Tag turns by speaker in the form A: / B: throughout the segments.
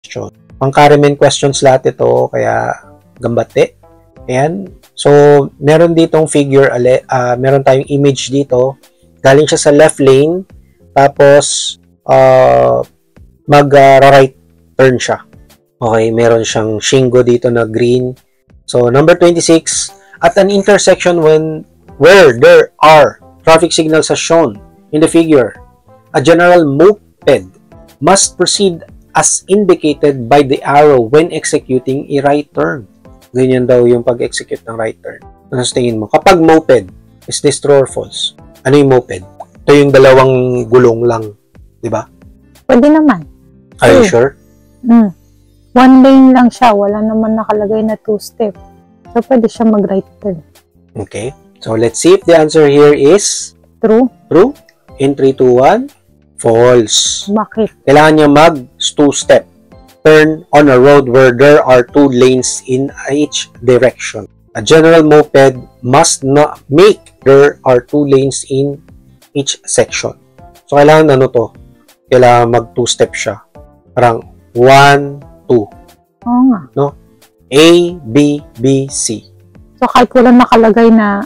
A: question. Pang-Karimen questions lahat ito, kaya gambate. Ayan. So, meron ditong figure, meron tayong image dito. Galing siya sa left lane, tapos mag-right turn siya. Okay, meron siyang shingo dito na green. So, number 26, at an intersection where there are traffic signals as shown in the figure, a general moped must proceed as indicated by the arrow when executing a right turn. Ganyan daw yung pag-execute ng right turn. Ano sa tingin mo? Kapag moped, is this true or false? Ano yung moped? Ito yung dalawang gulong lang, di ba?
B: Pwede naman.
A: Are you sure?
B: One lane lang siya. Wala naman nakalagay na two-step. So, pwede siya mag-right turn.
A: Okay. So, let's see if the answer here is
B: True.
A: True. In 3, 2, 1, false.
B: Bakit?
A: Kailangan niya mag-two-step turn on a road where there are 2 lanes in each direction. A general moped must not make there are 2 lanes in each section. So, kailangan ano to? Kailangan mag-two-step siya. Parang 1, 2.
B: Oo nga.
A: No? A, B, B, C.
B: So, kahit walang nakalagay na,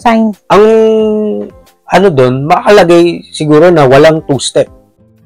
B: sign.
A: Ang, doon, makalagay siguro na walang two-step.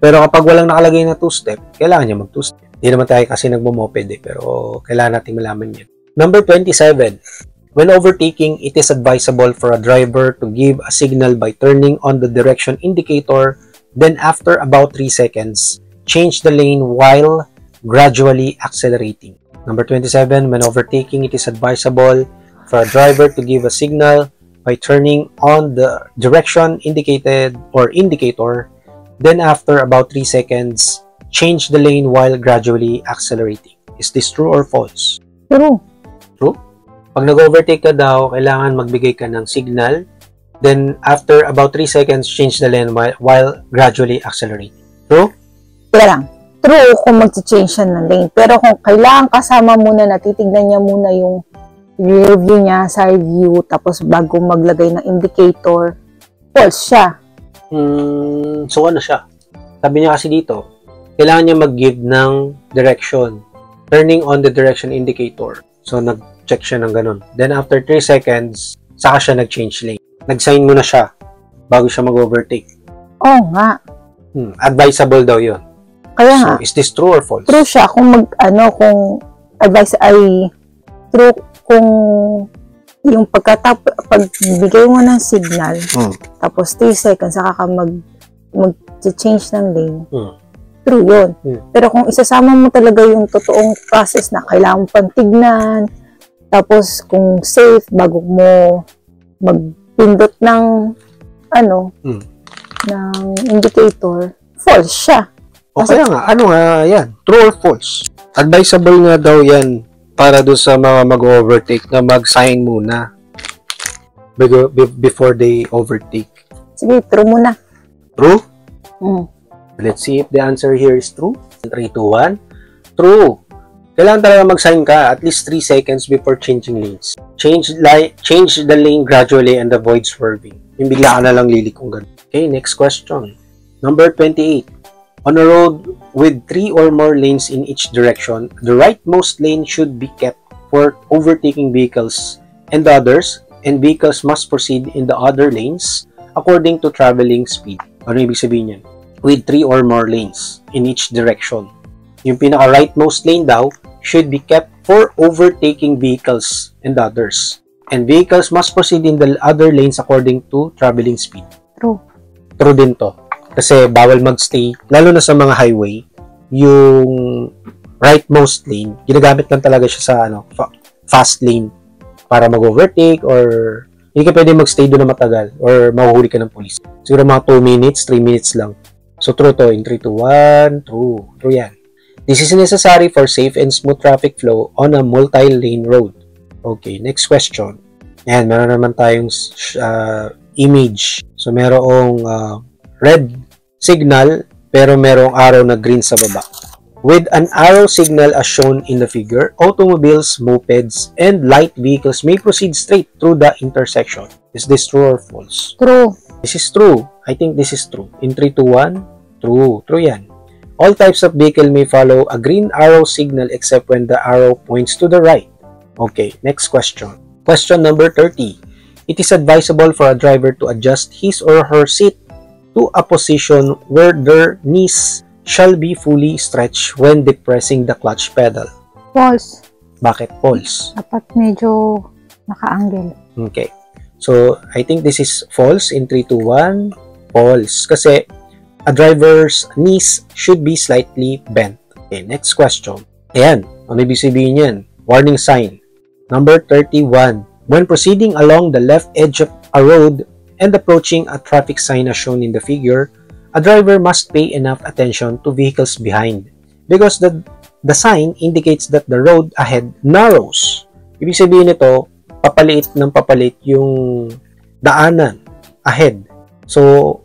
A: Pero kapag walang nakalagay na two-step, kailangan niya mag-two-step. Hindi naman tayo kasi nagmumoped pero kailangan natin malaman yan. Number 27. When overtaking, it is advisable for a driver to give a signal by turning on the direction indicator, then after about 3 seconds, change the lane while gradually accelerating. Number 27. When overtaking, it is advisable for a driver to give a signal by turning on the direction indicated or indicator, then after about 3 seconds, change the lane while gradually accelerating. Is this true or false?
B: True.
A: True? Pag nag-overtake ka daw, kailangan magbigay ka ng signal, then after about 3 seconds, change the lane while gradually accelerating. True?
B: Teka lang. True kung mag-change siya ng lane. Pero kung kailangan kasama muna na titignan niya muna yung rear view niya, side view, tapos bago maglagay ng indicator, false siya.
A: So ano siya? Sabi niya kasi dito, kailangan niya mag-give ng direction. Turning on the direction indicator. So nag-check siya ng ganun. Then after 3 seconds, saka siya nag-change lane. Nag-sign muna siya bago siya mag-overtake.
B: Oo nga.
A: Advisable daw yun.
B: Kaya
A: So,
B: nga.
A: is this true or false?
B: True siya kung kung advice ay true kung yung pagbigay mo ng signal, tapos 3 seconds, saka ka mag-change ng lane. True yun. Pero kung isasama mo talaga yung totoong process na kailangan mo pang tignan, tapos kung safe, bago mo magpindot ng ng indicator, false siya.
A: O kaya nga, yan? True or false? Advisable nga daw yan para doon sa mga mag-overtake na mag-sign muna before they overtake.
B: Sige, true muna.
A: True? Let's see if the answer here is true. 3, 2, 1. True. Kailangan talaga mag-sign ka at least 3 seconds before changing lanes. Change the lane gradually and avoid swerving. Yung bigla ka na lang lilikong ganun. Okay, next question. Number 28. On a road with 3 or more lanes in each direction, the rightmost lane should be kept for overtaking vehicles and others, and vehicles must proceed in the other lanes according to traveling speed. Ano ibig sabihin yan? With 3 or more lanes in each direction. Yung pinaka-rightmost lane daw should be kept for overtaking vehicles and others, and vehicles must proceed in the other lanes according to traveling speed.
B: True.
A: True din to. Kasi bawal magstay, lalo na sa mga highway, yung rightmost lane, ginagamit lang talaga siya sa fast lane para mag-overtake or hindi ka pwede magstay doon na matagal or mahuhuli ka ng police. Siguro mga 2 minutes, 3 minutes lang. So true to. In 3, 2, 1, true. True yan. This is necessary for safe and smooth traffic flow on a multi-lane road. Okay, next question. Ayan, meron naman tayong image. So merong red signal pero merong arrow na green sa baba. With an arrow signal as shown in the figure, automobiles, mopeds, and light vehicles may proceed straight through the intersection. Is this true or false?
B: True.
A: This is true. I think this is true. In 3, 2, 1, true. True yan. All types of vehicle may follow a green arrow signal except when the arrow points to the right. Okay, next question. Question number 30. It is advisable for a driver to adjust his or her seat to a position where their knees shall be fully stretched when depressing the clutch pedal.
B: False.
A: Bakit false?
B: Dapat medyo naka-angle.
A: Okay. So, I think this is false in 3, 2, 1. False. Kasi a driver's knees should be slightly bent. Okay, next question. Ayan. Ano ibig sabihin yan? Warning sign. Number 31. When proceeding along the left edge of a road and approaching a traffic sign as shown in the figure, a driver must pay enough attention to vehicles behind because the sign indicates that the road ahead narrows. Ibig sabihin nito, papaliit ng papaliit yung daanan ahead. So,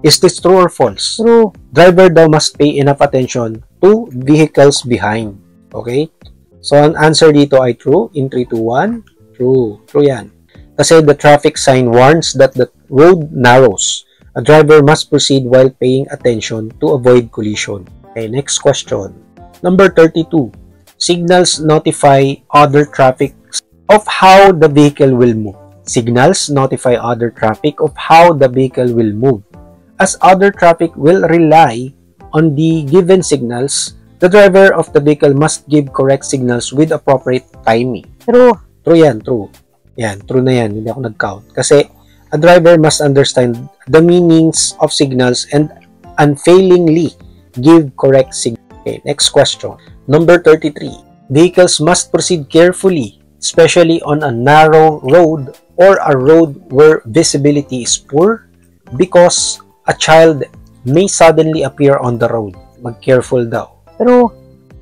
A: is this true or false?
B: True.
A: Driver daw must pay enough attention to vehicles behind. Okay? So, ang answer dito ay true. In 3, 2, 1, true. True yan. Kasi the traffic sign warns that the road narrows. A driver must proceed while paying attention to avoid collision. Okay, next question. Number 32. Signals notify other traffic of how the vehicle will move. Signals notify other traffic of how the vehicle will move. As other traffic will rely on the given signals, the driver of the vehicle must give correct signals with appropriate timing.
B: True.
A: True yan, true. Yan, true na yan. Hindi ako nag-count. Kasi a driver must understand the meanings of signals and unfailingly give correct signals. Okay, next question. Number 33. Vehicles must proceed carefully, especially on a narrow road or a road where visibility is poor because a child may suddenly appear on the road. Mag-careful daw.
B: True.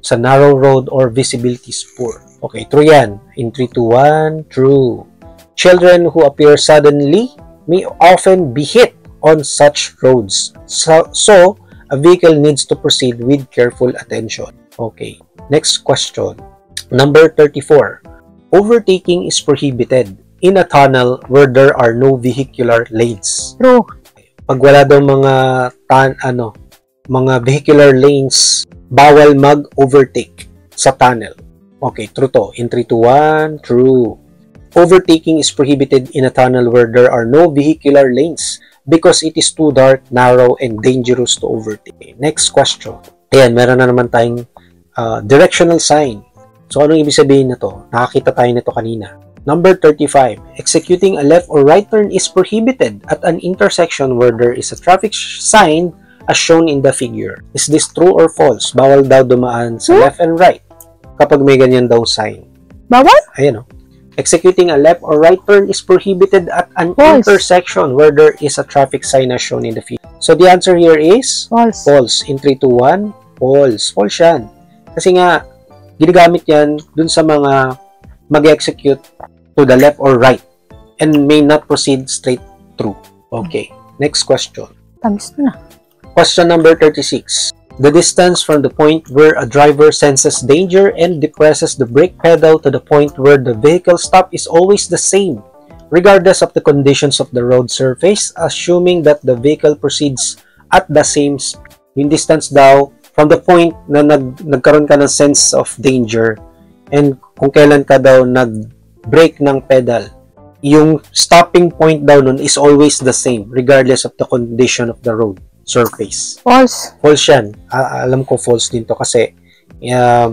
A: Sa narrow road or visibility is poor. Okay, true yan. In 3, 2, 1, true. Children who appear suddenly may often be hit on such roads. So a vehicle needs to proceed with careful attention. Okay, next question. Number 34. Overtaking is prohibited in a tunnel where there are no vehicular lanes.
B: True.
A: Pag wala daw mga vehicular lanes, bawal mag-overtake sa tunnel. Okay, true to. In 3, 2, 1, true. Overtaking is prohibited in a tunnel where there are no vehicular lanes because it is too dark, narrow, and dangerous to overtake. Next question. Ayan, meron na naman tayong directional sign. So, anong ibig sabihin na to? Nakakita tayo nito kanina. Number 35. Executing a left or right turn is prohibited at an intersection where there is a traffic sign as shown in the figure. Is this true or false? Bawal daw dumaan sa left and right kapag may ganyan daw sign.
B: Bawal?
A: Ayan o. Executing a left or right turn is prohibited at an
B: False.
A: intersection where there is a traffic sign as shown in the figure. So, the answer here is
B: False.
A: false. In 3, 2, 1, false. False yan. Kasi nga, ginagamit yan dun sa mga mag-execute to the left or right and may not proceed straight through. Okay. Next question.
B: Tamis na.
A: Question number 36. The distance from the point where a driver senses danger and depresses the brake pedal to the point where the vehicle stops is always the same, regardless of the conditions of the road surface, assuming that the vehicle proceeds at the same speed. Yung distance daw from the point na nagkaroon ka ng sense of danger and kung kailan ka daw nag-brake ng pedal, yung stopping point daw nun is always the same, regardless of the condition of the road surface.
B: False.
A: False yan. Alam ko false din to kasi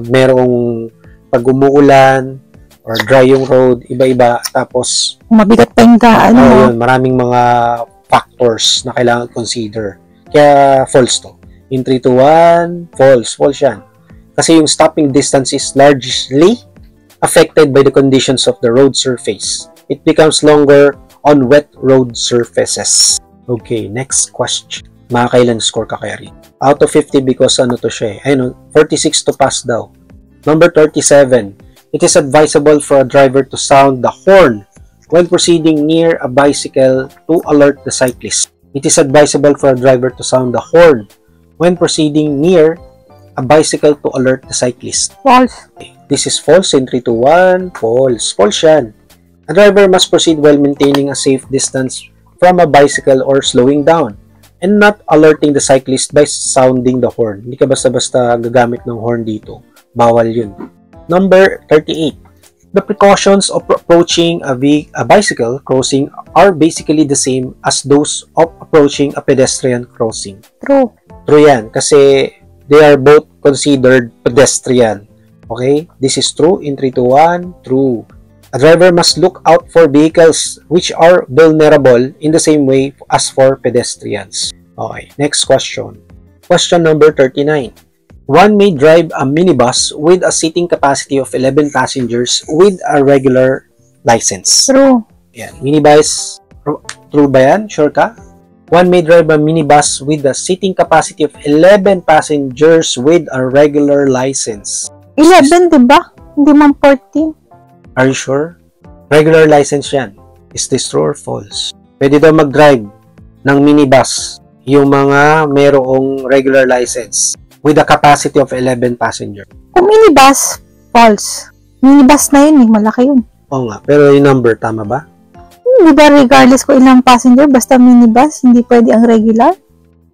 A: merong pag umuulan or dry yung road, iba-iba. Tapos,
B: Mabigat pa yung daan.
A: yun, maraming mga factors na kailangan consider. Kaya false to. In 3, 2, 1, false. False yan. Kasi yung stopping distance is largely affected by the conditions of the road surface. It becomes longer on wet road surfaces. Okay, next question. Makakailan score ka kaya rin? Out of 50 because ano to siya eh. Ayun, 46 to pass daw. Number 37. It is advisable for a driver to sound the horn when proceeding near a bicycle to alert the cyclist. It is advisable for a driver to sound the horn when proceeding near a bicycle to alert the cyclist.
B: False.
A: This is false in 3, 2, 1. False. False yan. A driver must proceed while maintaining a safe distance from a bicycle or slowing down and not alerting the cyclist by sounding the horn. Hindi ka basta-basta gagamit ng horn dito. Bawal yun. Number 38. The precautions of approaching a bicycle crossing are basically the same as those of approaching a pedestrian crossing.
B: True.
A: True yan, kasi they are both considered pedestrian. Okay? This is true in 3, 2, 1. True. A driver must look out for vehicles which are vulnerable in the same way as for pedestrians. Okay, next question. Question number 39. One may drive a minibus with a seating capacity of 11 passengers with a regular license.
B: True.
A: Yan. Minibus, true ba yan? Sure ka? One may drive a minibus with a seating capacity of 11 passengers with a regular license.
B: 11, diba? Hindi man 14.
A: Are you sure? Regular license yan. Is this true or false? Pwede daw mag-drive ng minibus yung mga merong regular license with a capacity of 11 passengers.
B: Kung minibus, false. Minibus na yun eh, malaki yun.
A: Oo nga, pero yung number, tama ba?
B: Di ba regardless kung ilang passenger, basta minibus, hindi pwede ang regular?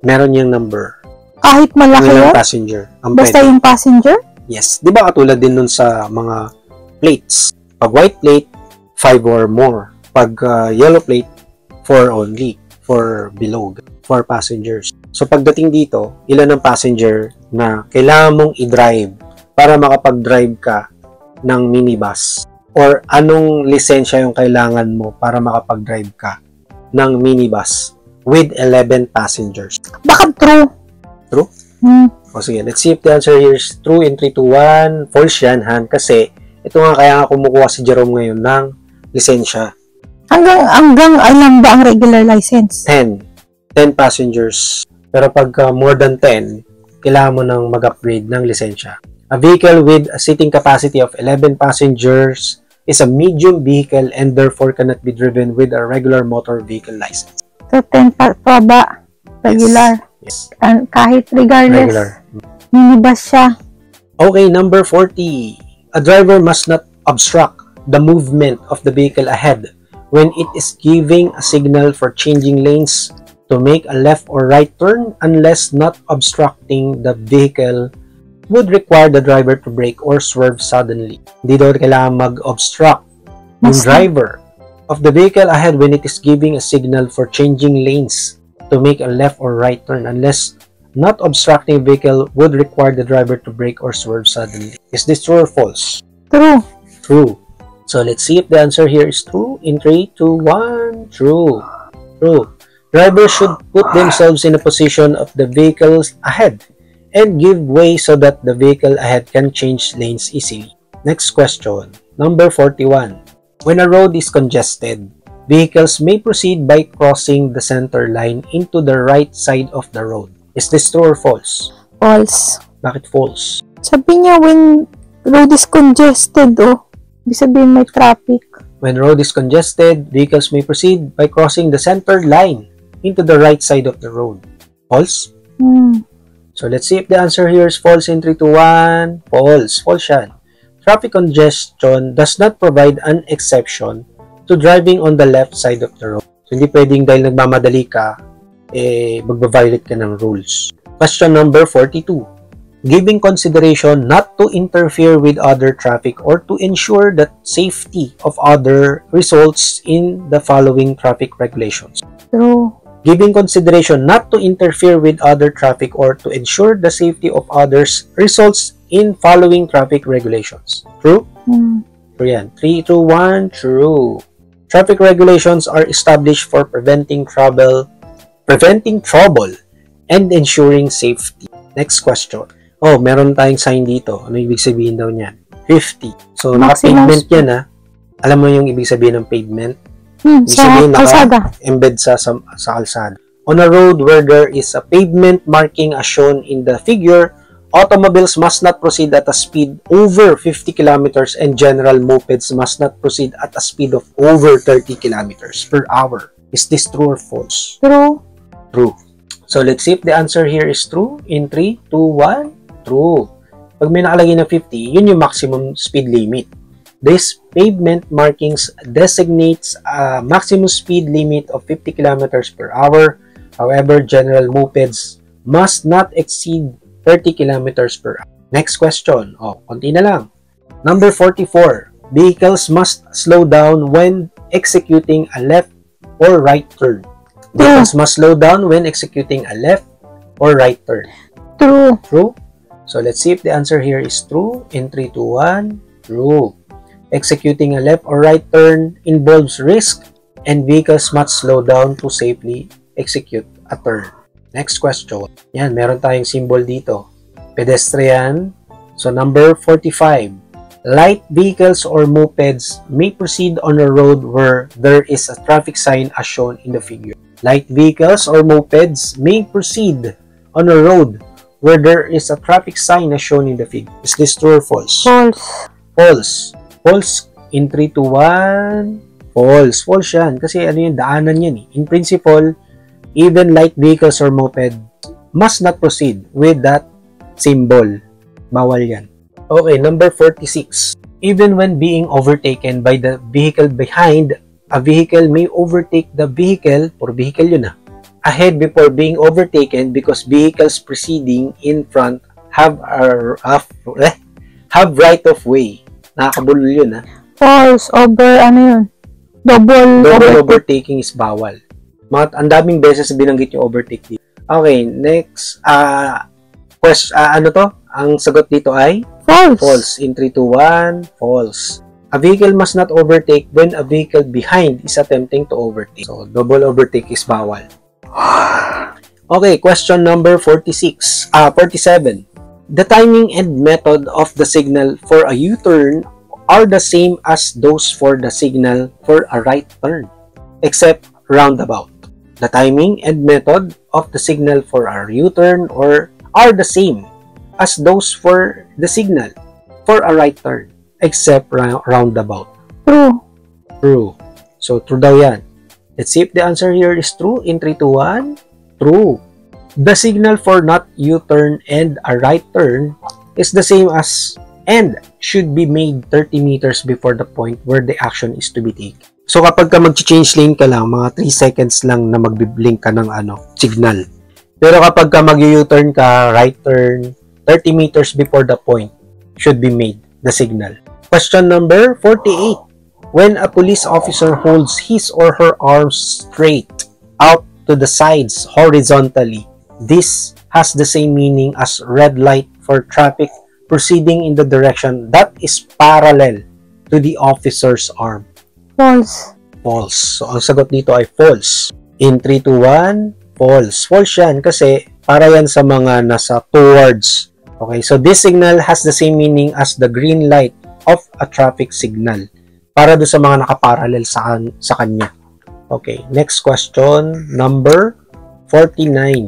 A: Meron yung number.
B: Kahit malaki
A: Ilang
B: yun?
A: passenger. Ang
B: Basta
A: pwede.
B: yung passenger?
A: Yes. Di ba katulad din nun sa mga plates? Pag white plate, 5 or more. Pag yellow plate, 4 only. 4 below. 4 passengers. So pagdating dito, ilan ang passenger na kailangan mong i-drive para makapag-drive ka ng minibus? Or anong lisensya yung kailangan mo para makapag-drive ka ng minibus with 11 passengers?
B: Baka true.
A: True? O sige, let's see if the answer here is true in 3, 2, 1. False yan, Han. Kasi ito nga kaya nga kumukuha si Jerome ngayon ng lisensya.
B: Hanggang ilan ba ang regular license?
A: 10 passengers. Pero pag more than 10, kailangan mo nang mag-upgrade ng lisensya. A vehicle with a seating capacity of 11 passengers is a medium vehicle and therefore cannot be driven with a regular motor vehicle license.
B: So, 10 pa ba? Regular.
A: Yes.
B: And kahit regardless,
A: Regular.
B: minibus siya.
A: Okay, number 40. A driver must not obstruct the movement of the vehicle ahead when it is giving a signal for changing lanes to make a left or right turn unless not obstructing the vehicle would require the driver to brake or swerve suddenly. Hindi daw kailangan mag-obstruct yung driver of the vehicle ahead when it is giving a signal for changing lanes to make a left or right turn unless not obstructing vehicle would require the driver to brake or swerve suddenly. Is this true or false?
B: True.
A: True. So let's see if the answer here is true. In 3, 2, 1. True. True. Drivers should put themselves in a position of the vehicles ahead and give way so that the vehicle ahead can change lanes easily. Next question. Number 41. When a road is congested, vehicles may proceed by crossing the center line into the right side of the road. Is this true or false?
B: False.
A: Bakit false?
B: Sabi niya, when road is congested, ibig sabihin may traffic.
A: When road is congested, vehicles may proceed by crossing the center line into the right side of the road. False? So let's see if the answer here is false in 3, 2, 1. False. False yan. Traffic congestion does not provide an exception to driving on the left side of the road. So hindi pwedeng dahil nagmamadali ka, magbaviolate ka ng rules. Question number 42. Giving consideration not to interfere with other traffic or to ensure that safety of other results in the following traffic regulations.
B: True.
A: Giving consideration not to interfere with other traffic or to ensure the safety of others results in following traffic regulations. True? True yan. 3, 2, 1. True. Traffic regulations are established for preventing trouble, and ensuring safety. Next question. Oh, meron tayong sign dito. Ano ibig sabihin daw niyan? 50. So, naka-pavement yan ha. Alam mo yung ibig sabihin ng pavement? Ibig sabihin naka-embed sa kalsada. On a road where there is a pavement marking as shown in the figure, automobiles must not proceed at a speed over 50 kilometers and general mopeds must not proceed at a speed of over 30 kilometers per hour. Is this true or false?
B: True.
A: True. So, let's see if the answer here is true. In 3, 2, 1. True. Pag may nakalagay na 50, yun yung maximum speed limit. This pavement markings designates a maximum speed limit of 50 kilometers per hour However, general mopeds must not exceed 30 kilometers per hour. Next question. Konti na lang. Number 44. Vehicles must slow down when executing a left or right turn. Vehicles must slow down when executing a left or right turn.
B: True.
A: True? So let's see if the answer here is true. In 3, 2, 1. True. Executing a left or right turn involves risk and vehicles must slow down to safely execute a turn. Next question. Yan, meron tayong symbol dito. Pedestrian. So number 45. Light vehicles or mopeds may proceed on a road where there is a traffic sign as shown in the figure. Light vehicles or mopeds may proceed on a road where there is a traffic sign as shown in the figure. Is this true or false?
B: False.
A: False. False. In 3, 2, 1. False. False yan. Kasi ano yung daanan yan eh. In principle, even light vehicles or moped must not proceed with that symbol. Bawal yan. Okay, number 46. Even when being overtaken by the vehicle behind, a vehicle may overtake the vehicle, or vehicle yun ahead before being overtaken because vehicles preceding in front have right of way. Nakakabulol yun
B: False. Ano yun? Double
A: overtaking is bawal. Ang daming beses binanggit yung overtake dito. Okay, next. Ano to? Ang sagot dito ay?
B: False.
A: False. In 3, 2, 1. False. A vehicle must not overtake when a vehicle behind is attempting to overtake. So, double overtake is bawal. Okay, question number 47. The timing and method of the signal for a U-turn are the same as those for the signal for a right turn, except roundabout. The timing and method of the signal for a U-turn are the same as those for the signal for a right turn, except roundabout.
B: True.
A: True. So, true daw yan. Let's see if the answer here is true. In 3, 2, 1. True. The signal for not U-turn and a right turn is the same as and should be made 30 meters before the point where the action is to be taken. So, kapag ka mag-change lane ka lang, mga 3 seconds lang na mag-blink ka ng signal. Pero kapag ka mag-U-turn ka, right turn, 30 meters before the point should be made, the signal. Question number 48. When a police officer holds his or her arms straight out to the sides horizontally, this has the same meaning as red light for traffic proceeding in the direction that is parallel to the officer's arm.
B: False.
A: False. So, ang sagot dito ay false. In 3, 2, 1, false. False yan kasi para yan sa mga nasa towards. Okay, so this signal has the same meaning as the green light of a traffic signal. Para do sa mga nakaparallel sa kanya. Okay, next question, number 49.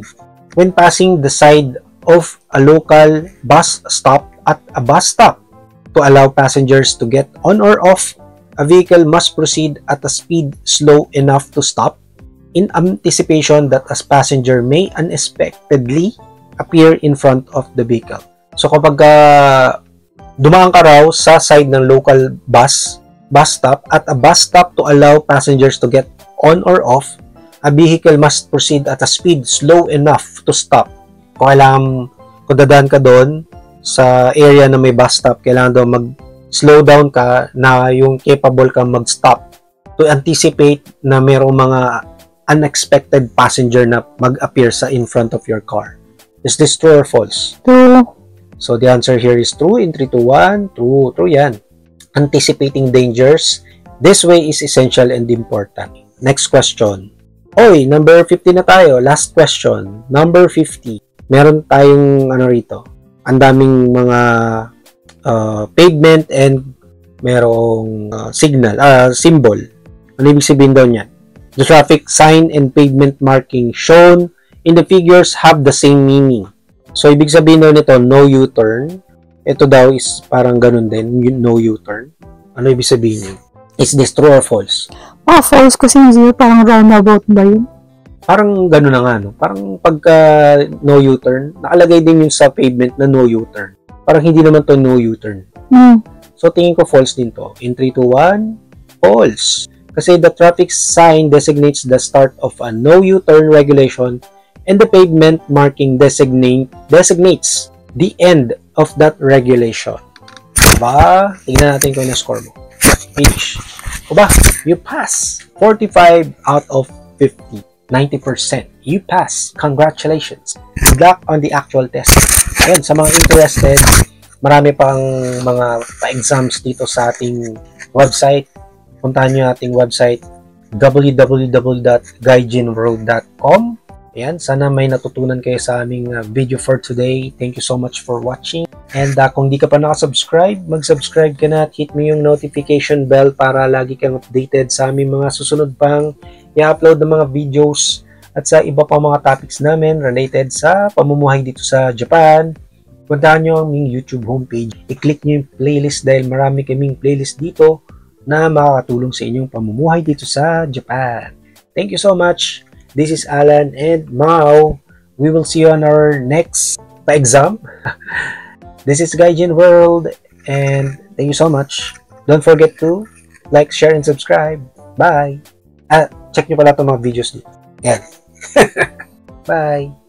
A: When passing the side of a local bus stop at a bus stop to allow passengers to get on or off, a vehicle must proceed at a speed slow enough to stop in anticipation that a passenger may unexpectedly appear in front of the vehicle. So kapag dumaan ka raw sa side ng local bus stop at a bus stop to allow passengers to get on or off, a vehicle must proceed at a speed slow enough to stop. Kung dadaan ka doon sa area na may bus stop, kailangan daw mag-slow down ka na yung capable kang mag-stop to anticipate na mayroong mga unexpected passenger na mag-appear sa in front of your car. Is this true or false?
B: True.
A: So the answer here is true. In 3, 2, 1. True. True yan. Anticipating dangers. This way is essential and important. Next question. Oy, number 50 na tayo. Last question. Number 50. Meron tayong rito. Ang daming mga pavement and merong symbol. Ano ibig sabihin daw niyan? The traffic sign and pavement marking shown in the figures have the same meaning. So, ibig sabihin daw nito, no U-turn. Ito daw is parang ganun din, no U-turn. Ano ibig sabihin yun? Is this true or false?
B: False kasi hindi parang roundabout ba yun?
A: Parang ganun na nga, no? Parang pagka no U-turn, nakalagay din yun sa pavement na no U-turn. Parang hindi naman to no U-turn. So, tingin ko false din to. In 3, 2, 1, false. Kasi the traffic sign designates the start of a no U-turn regulation and the pavement marking designates the end of that regulation. Diba? Tingnan natin kung na-score mo. Finish. O ba? You pass. 45 out of 50. 90%. You pass. Congratulations. Good luck on the actual test. Ayan, sa mga interested, marami pang mga pa-exams dito sa ating website. Puntahan nyo ating website www.gaijinworld.com. Ayan, sana may natutunan kayo sa aming video for today. Thank you so much for watching. And kung di ka pa nakasubscribe, mag-subscribe ka na at hit mo yung notification bell para lagi kang updated sa aming mga susunod pang i-upload ng mga videos at sa iba pa mga topics namin related sa pamumuhay dito sa Japan. Puntahan nyo ang aming YouTube homepage. I-click nyo yung playlist dahil marami kaming playlist dito na makakatulong sa inyong pamumuhay dito sa Japan. Thank you so much. This is Alan and Mao. We will see you on our next exam. This is Gaijin World and thank you so much. Don't forget to like, share, and subscribe. Bye! Check nyo pala itong mga videos dito. Yan. Bye!